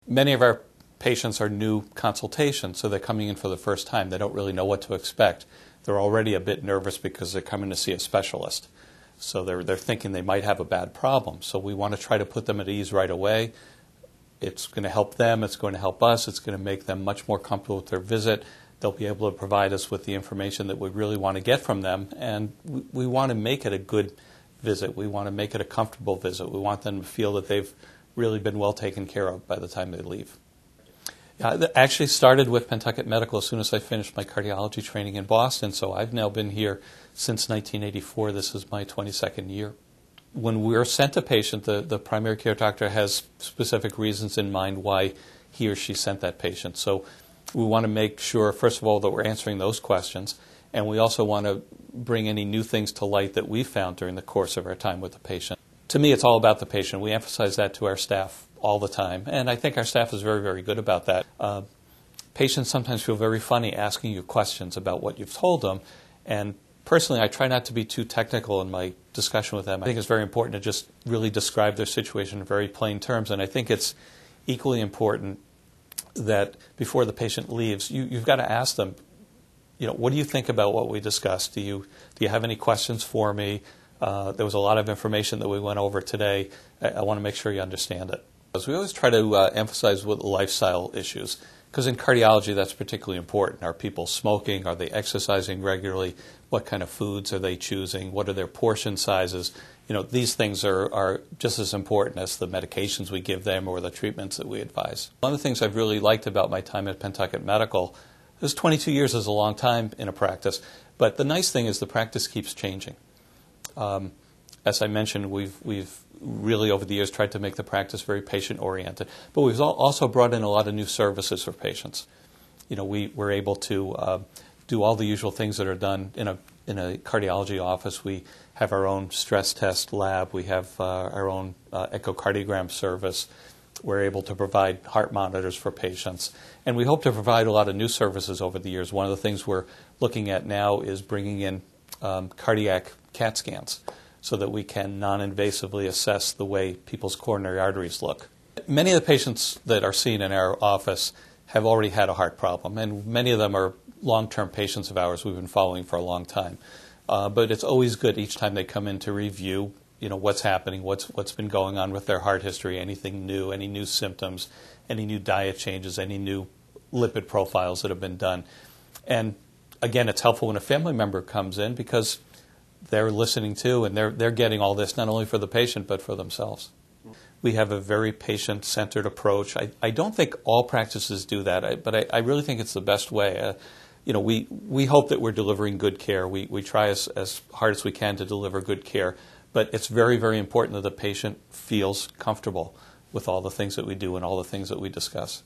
Many of our patients are new consultations, so they're coming in for the first time. They don't really know what to expect. They're already a bit nervous because they're coming to see a specialist. So they're thinking they might have a bad problem. So we want to try to put them at ease right away. It's going to help them. It's going to help us. It's going to make them much more comfortable with their visit. They'll be able to provide us with the information that we really want to get from them. And we want to make it a good visit. We want to make it a comfortable visit. We want them to feel that they've really been well taken care of by the time they leave. I actually started with Pentucket Medical as soon as I finished my cardiology training in Boston, so I've now been here since 1984. This is my 22nd year. When we're sent a patient, the primary care doctor has specific reasons in mind why he or she sent that patient. So we want to make sure, first of all, that we're answering those questions, and we also want to bring any new things to light that we found during the course of our time with the patient. To me, it's all about the patient. We emphasize that to our staff all the time, and I think our staff is very, very good about that. Patients sometimes feel very funny asking you questions about what you've told them, and personally, I try not to be too technical in my discussion with them. I think it's very important to just really describe their situation in very plain terms, and I think it's equally important that before the patient leaves, you've got to ask them, what do you think about what we discussed? Do you have any questions for me? There was a lot of information that we went over today. I want to make sure you understand it. We always try to emphasize with lifestyle issues, because in cardiology that's particularly important. Are people smoking? Are they exercising regularly? What kind of foods are they choosing? What are their portion sizes? These things are just as important as the medications we give them or the treatments that we advise. One of the things I've really liked about my time at Pentucket Medical is 22 years is a long time in a practice, but the nice thing is the practice keeps changing. As I mentioned, we've really over the years tried to make the practice very patient-oriented, but we've also brought in a lot of new services for patients. We're able to do all the usual things that are done in a cardiology office. We have our own stress test lab. We have our own echocardiogram service. We're able to provide heart monitors for patients, and we hope to provide a lot of new services over the years. One of the things we're looking at now is bringing in cardiac CAT scans, so that we can non-invasively assess the way people's coronary arteries look. Many of the patients that are seen in our office have already had a heart problem, and many of them are long-term patients of ours we've been following for a long time. But it's always good each time they come in to review, what's happening, what's been going on with their heart history, anything new, any new symptoms, any new diet changes, any new lipid profiles that have been done. And again, it's helpful when a family member comes in because they're listening to and they're getting all this not only for the patient but for themselves. We have a very patient-centered approach. I don't think all practices do that, but I really think it's the best way. We hope that we're delivering good care. We try as hard as we can to deliver good care, but it's very, very important that the patient feels comfortable with all the things that we do and all the things that we discuss.